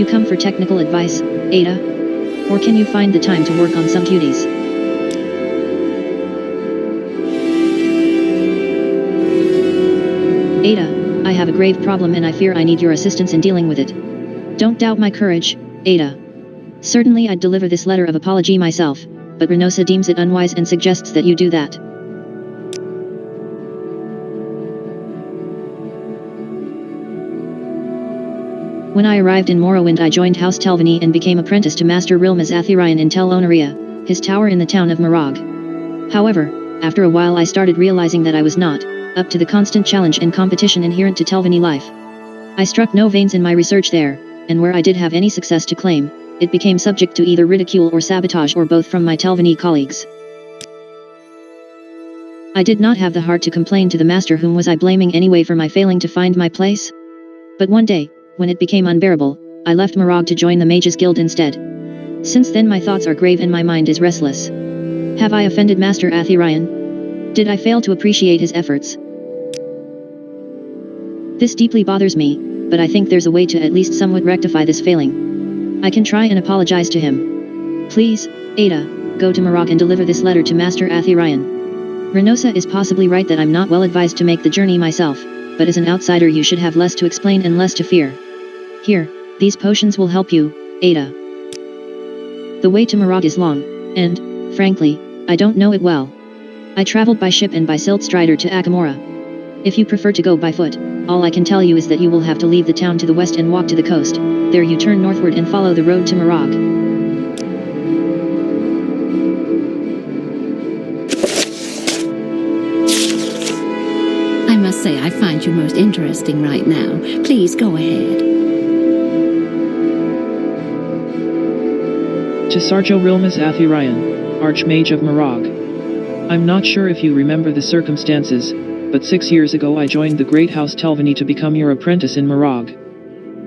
come for technical advice, Ada? Or can you find the time to work on some duties? Ada, I have a grave problem and I fear I need your assistance in dealing with it. Don't doubt my courage, Ada. Certainly I'd deliver this letter of apology myself, but Renosa deems it unwise and suggests that you do that. When I arrived in Morrowind I joined House Telvanni and became apprentice to Master Aryon in Tel Oneria, his tower in the town of Morag. However, after a while I started realizing that I was not up to the constant challenge and competition inherent to Telvanni life. I struck no veins in my research there, and where I did have any success to claim, it became subject to either ridicule or sabotage or both from my Telvanni colleagues. I did not have the heart to complain to the master, whom was I blaming anyway for my failing to find my place? But one day, when it became unbearable, I left Morag to join the Mages Guild instead. Since then my thoughts are grave and my mind is restless. Have I offended Master Aryon? Did I fail to appreciate his efforts? This deeply bothers me, but I think there's a way to at least somewhat rectify this failing. I can try and apologize to him. Please, Ada, go to Morag and deliver this letter to Master Aryon. Renosa is possibly right that I'm not well advised to make the journey myself, but as an outsider you should have less to explain and less to fear. Here, these potions will help you, Ada. The way to Morag is long, and, frankly, I don't know it well. I traveled by ship and by silt strider to Akamora. If you prefer to go by foot, all I can tell you is that you will have to leave the town to the west and walk to the coast. There you turn northward and follow the road to Morag. I must say I find you most interesting right now. Please go ahead. To Sarjo Rilmas Aryon, Archmage of Morag. I'm not sure if you remember the circumstances, but 6 years ago I joined the great House Telvanni to become your apprentice in Morag.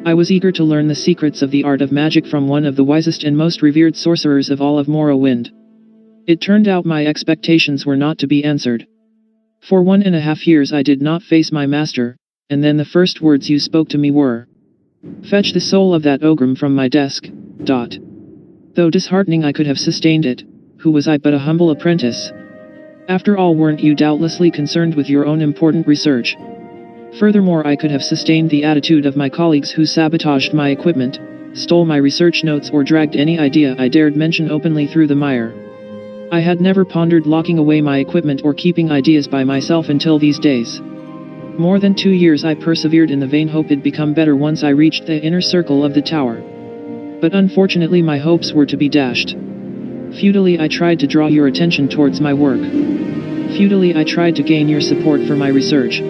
I was eager to learn the secrets of the art of magic from one of the wisest and most revered sorcerers of all of Morrowind. It turned out my expectations were not to be answered. For 1.5 years I did not face my master, and then the first words you spoke to me were, "Fetch the soul of that ogrim from my desk." Though disheartening I could have sustained it. Who was I but a humble apprentice? After all, weren't you doubtlessly concerned with your own important research? Furthermore, I could have sustained the attitude of my colleagues who sabotaged my equipment, stole my research notes or dragged any idea I dared mention openly through the mire. I had never pondered locking away my equipment or keeping ideas by myself until these days. More than 2 years I persevered in the vain hope it'd become better once I reached the inner circle of the tower. But unfortunately my hopes were to be dashed. Futilely I tried to draw your attention towards my work. Futilely I tried to gain your support for my research.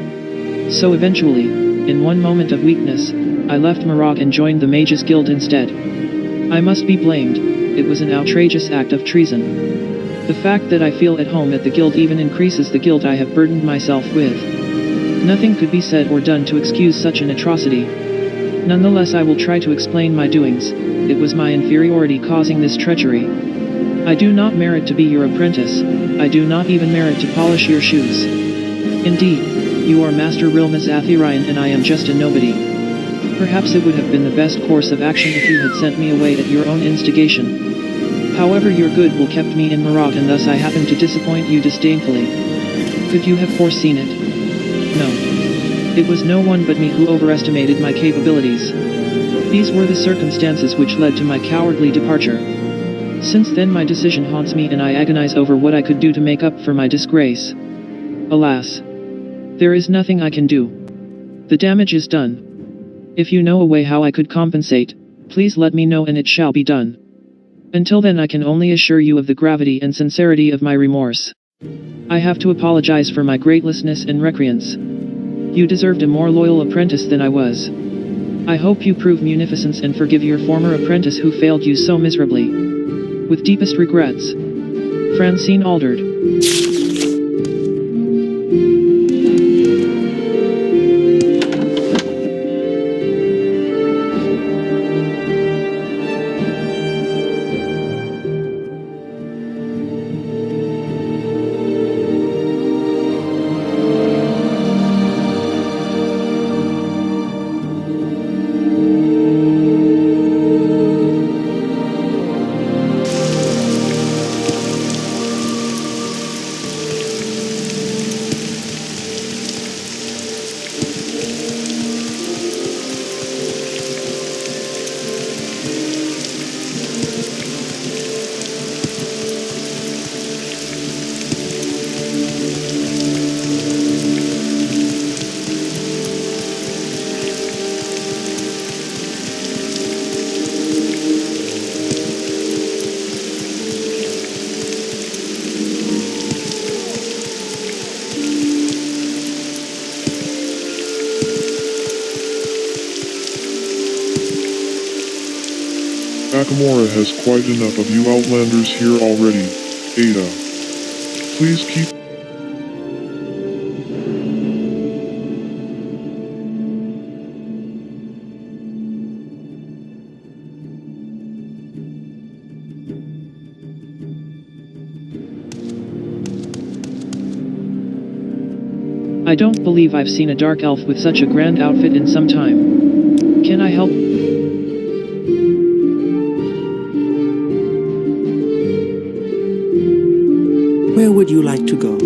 So eventually, in one moment of weakness, I left Morag and joined the Mages Guild instead. I must be blamed. It was an outrageous act of treason. The fact that I feel at home at the guild even increases the guilt I have burdened myself with. Nothing could be said or done to excuse such an atrocity. Nonetheless, I will try to explain my doings. It was my inferiority causing this treachery. I do not merit to be your apprentice. I do not even merit to polish your shoes. Indeed, you are Master Rilmas Aryon and I am just a nobody. Perhaps it would have been the best course of action if you had sent me away at your own instigation. However, your good will kept me in Morag and thus I happened to disappoint you disdainfully. Could you have foreseen it? No. It was no one but me who overestimated my capabilities. These were the circumstances which led to my cowardly departure. Since then my decision haunts me and I agonize over what I could do to make up for my disgrace. Alas. There is nothing I can do. The damage is done. If you know a way how I could compensate, please let me know and it shall be done. Until then I can only assure you of the gravity and sincerity of my remorse. I have to apologize for my greatlessness and recreance. You deserved a more loyal apprentice than I was. I hope you prove munificence and forgive your former apprentice who failed you so miserably. With deepest regrets. Francine Alderd. Nakamura has quite enough of you Outlanders here already. Ada. Please keep... I don't believe I've seen a dark elf with such a grand outfit in some time. Can I help? Where would you like to go?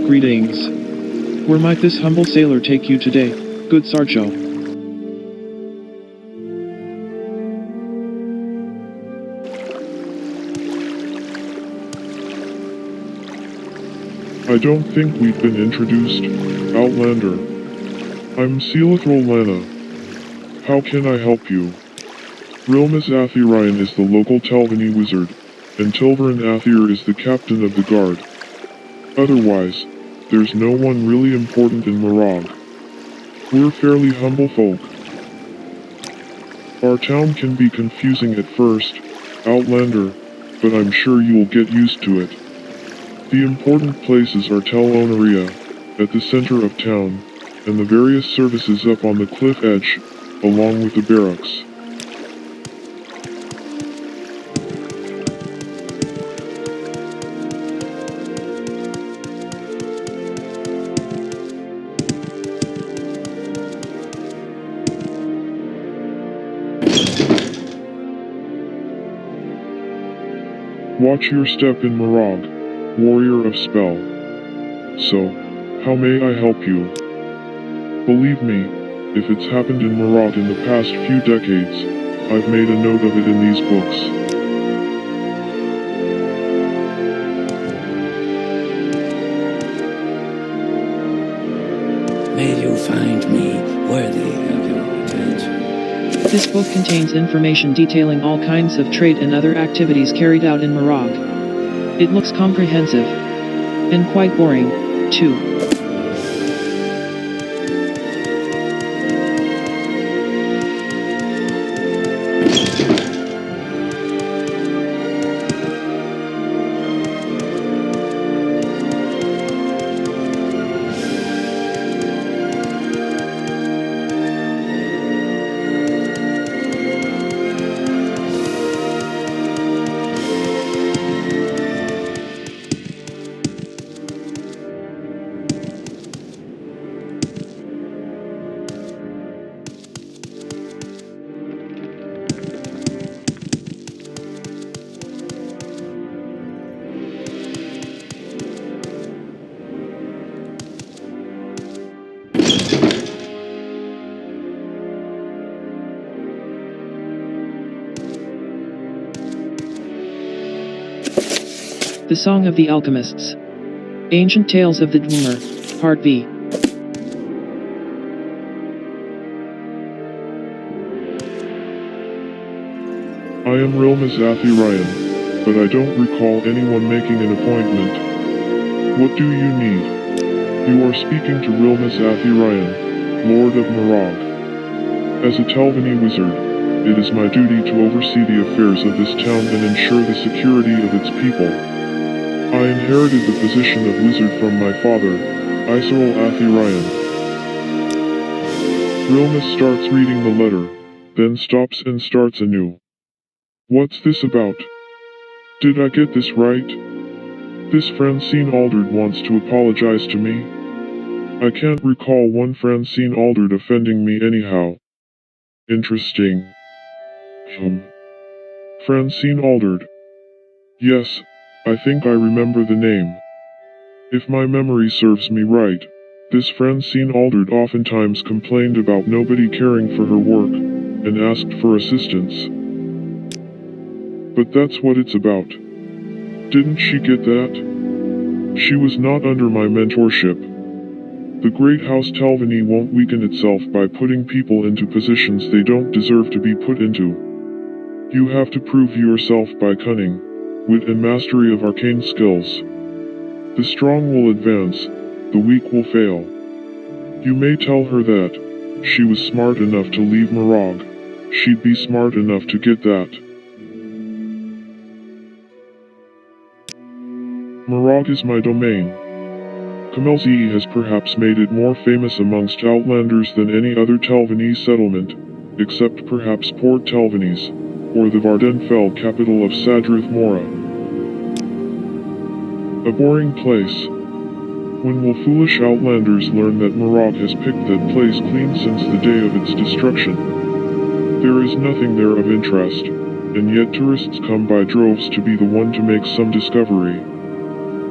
Greetings. Where might this humble sailor take you today, good Sarcho? I don't think we've been introduced, Outlander. I'm Seelithrol Lana. How can I help you? Rilmus Athirion is the local Telvanni wizard, and Tilverin Athir is the captain of the guard. Otherwise, there's no one really important in Morag. We're fairly humble folk. Our town can be confusing at first, Outlander, but I'm sure you'll get used to it. The important places are Tel Oneria, at the center of town, and the various services up on the cliff edge, along with the barracks. Watch your step in Morag, warrior of spell. So, how may I help you? Believe me, if it's happened in Morag in the past few decades, I've made a note of it in these books. May you find me worthy of your attention. This book contains information detailing all kinds of trade and other activities carried out in Morag. It looks comprehensive. And quite boring, too. The Song of the Alchemists. Ancient Tales of the Dwemer, Part B. I am Rilmus Athirion, but I don't recall anyone making an appointment. What do you need? You are speaking to Rilmus Athirion, Lord of Morag. As a Telvanni wizard, it is my duty to oversee the affairs of this town and ensure the security of its people. I inherited the position of wizard from my father, Iserol Athirion. Rilmus starts reading the letter, then stops and starts anew. What's this about? Did I get this right? This Francine Aldred wants to apologize to me? I can't recall one Francine Aldred offending me anyhow. Interesting. Francine Aldred. Yes, I think I remember the name. If my memory serves me right, this Francine Aldred oftentimes complained about nobody caring for her work, and asked for assistance. But that's what it's about. Didn't she get that? She was not under my mentorship. The Great House Telvanni won't weaken itself by putting people into positions they don't deserve to be put into. You have to prove yourself by cunning, wit and mastery of arcane skills. The strong will advance, the weak will fail. You may tell her that, she was smart enough to leave Morag. She'd be smart enough to get that. Morag is my domain. Kemel-Ze has perhaps made it more famous amongst Outlanders than any other Telvanni settlement, except perhaps Port Telvannis, or the Vardenfell capital of Sadrith Mora. A boring place. When will foolish Outlanders learn that Morag has picked that place clean since the day of its destruction? There is nothing there of interest, and yet tourists come by droves to be the one to make some discovery.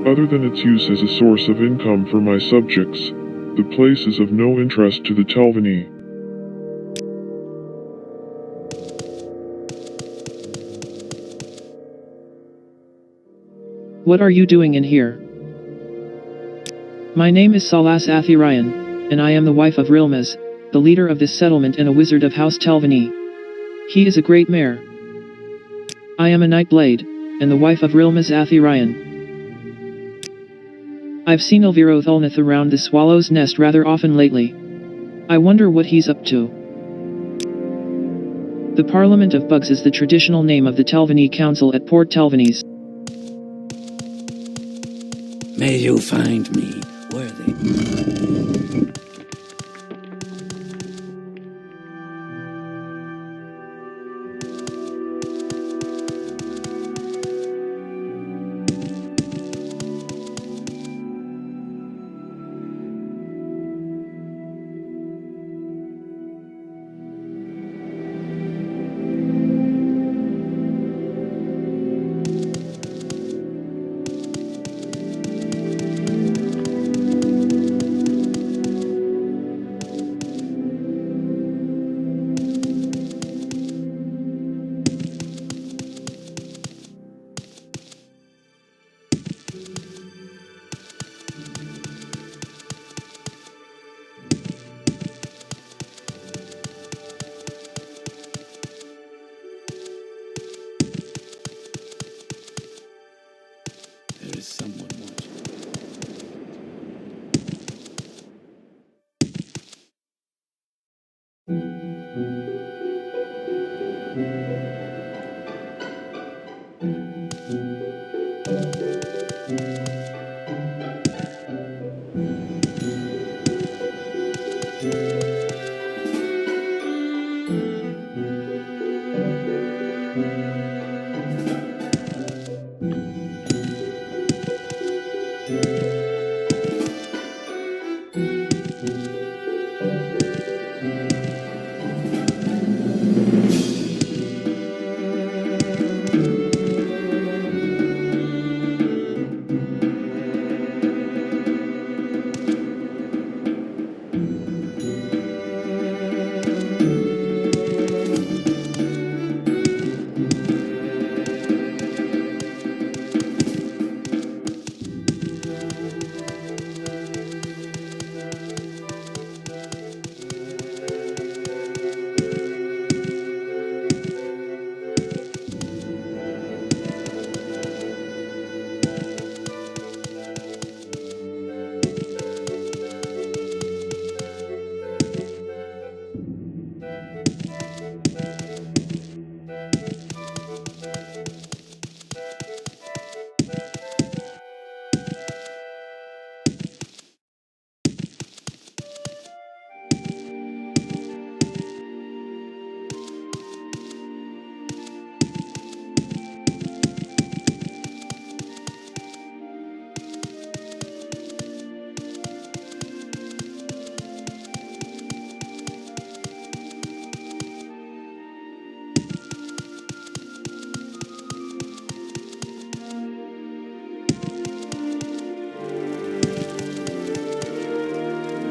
Other than its use as a source of income for my subjects, the place is of no interest to the Telvanni. What are you doing in here? My name is Master Aryon, and I am the wife of Rilmaz, the leader of this settlement and a wizard of House Telvanni. He is a great mayor. I am a Nightblade, and the wife of Rilmaz Aryon. I've seen Elviroth Ulnath around the Swallow's Nest rather often lately. I wonder what he's up to. The Parliament of Bugs is the traditional name of the Telvanni Council at Port Telvannis. May you find me worthy. There is someone watching.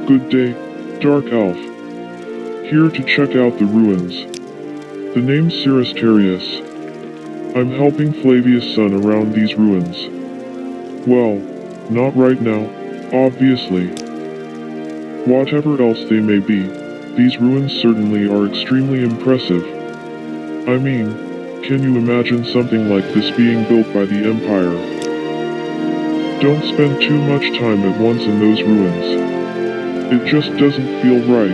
Good day, Dark Elf. Here to check out the ruins. The name's Cirastarius. I'm helping Flavius' son around these ruins. Well, not right now, obviously. Whatever else they may be, these ruins certainly are extremely impressive. I mean, can you imagine something like this being built by the Empire? Don't spend too much time at once in those ruins. It just doesn't feel right,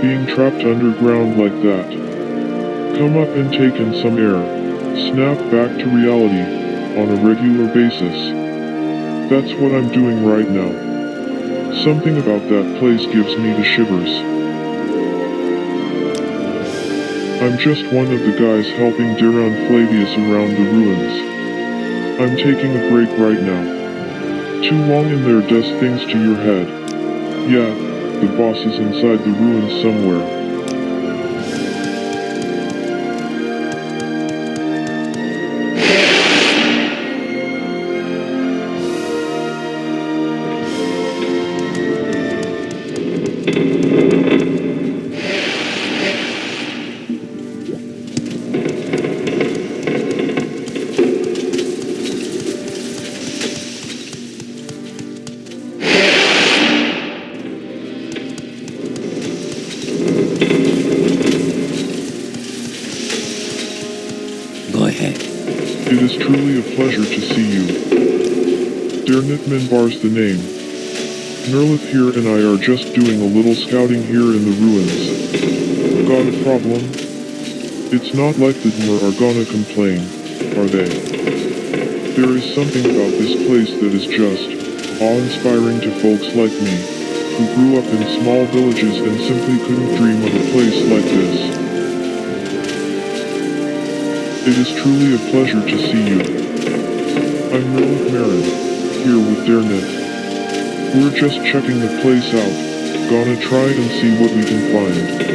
being trapped underground like that. Come up and take in some air, snap back to reality, on a regular basis. That's what I'm doing right now. Something about that place gives me the shivers. I'm just one of the guys helping Daron Flavius around the ruins. I'm taking a break right now. Too long in there does things to your head. Yeah, the boss is inside the ruins somewhere. It is truly a pleasure to see you. Minbar's the name. Nerlith here and I are just doing a little scouting here in the ruins. Got a problem? It's not like the Dmer are gonna complain, are they? There is something about this place that is just awe-inspiring to folks like me, who grew up in small villages and simply couldn't dream of a place like this. It is truly a pleasure to see you. I'm Nerlith Marin, here with Dernet. We're just checking the place out, gonna try and see what we can find.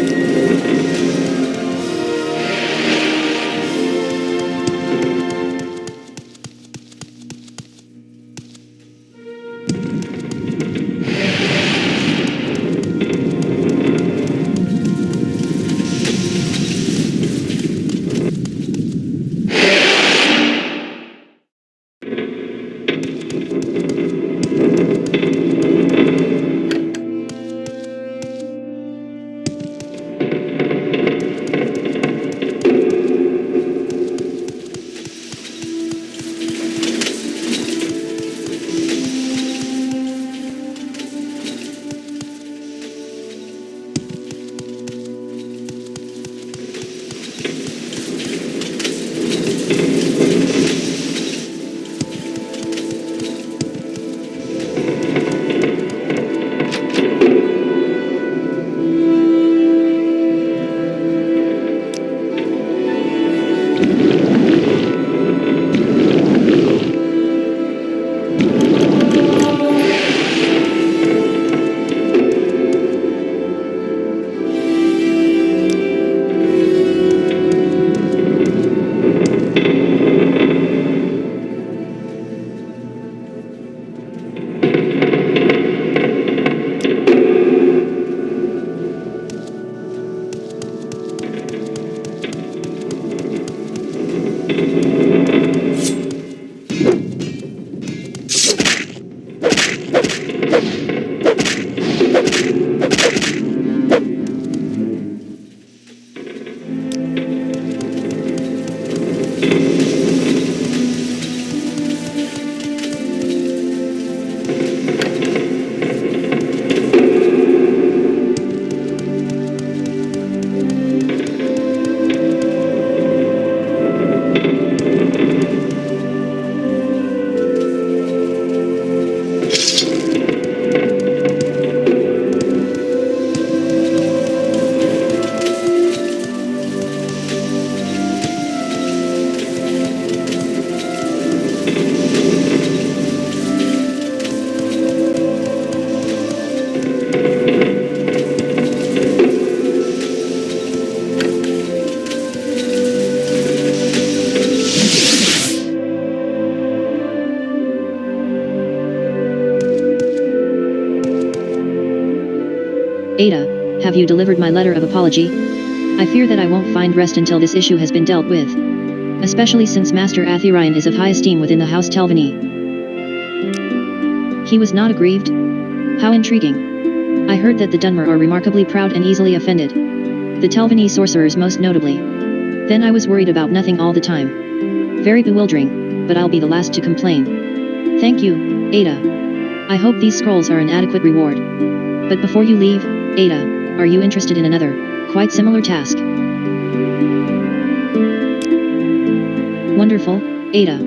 Ada, have you delivered my letter of apology? I fear that I won't find rest until this issue has been dealt with. Especially since Master Aryon is of high esteem within the House Telvanni. He was not aggrieved? How intriguing. I heard that the Dunmer are remarkably proud and easily offended. The Telvanni sorcerers most notably. Then I was worried about nothing all the time. Very bewildering, but I'll be the last to complain. Thank you, Ada. I hope these scrolls are an adequate reward. But before you leave, Ada, are you interested in another, quite similar task? Wonderful, Ada.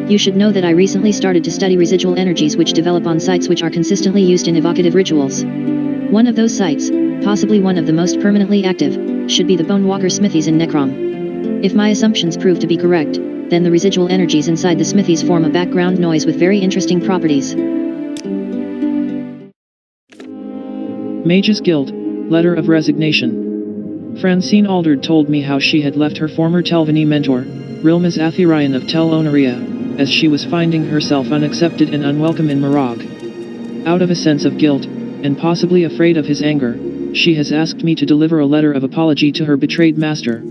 You should know that I recently started to study residual energies which develop on sites which are consistently used in evocative rituals. One of those sites, possibly one of the most permanently active, should be the Bonewalker smithies in Necrom. If my assumptions prove to be correct, then the residual energies inside the smithies form a background noise with very interesting properties. Mages Guild, Letter of Resignation. Francine Aldred told me how she had left her former Telvanni mentor, Rilmas Aryon of Tel Oneria, as she was finding herself unaccepted and unwelcome in Morag. Out of a sense of guilt, and possibly afraid of his anger, she has asked me to deliver a letter of apology to her betrayed master.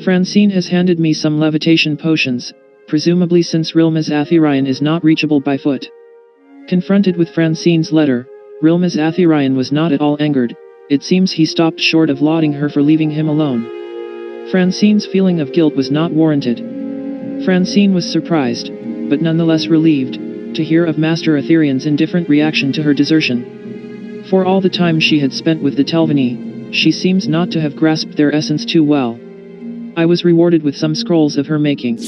Francine has handed me some levitation potions, presumably since Rilmas Aryon is not reachable by foot. Confronted with Francine's letter, Rilmas Aryon was not at all angered. It seems he stopped short of lauding her for leaving him alone. Francine's feeling of guilt was not warranted. Francine was surprised, but nonetheless relieved, to hear of Master Aryon's indifferent reaction to her desertion. For all the time she had spent with the Telvanni, she seems not to have grasped their essence too well. I was rewarded with some scrolls of her making.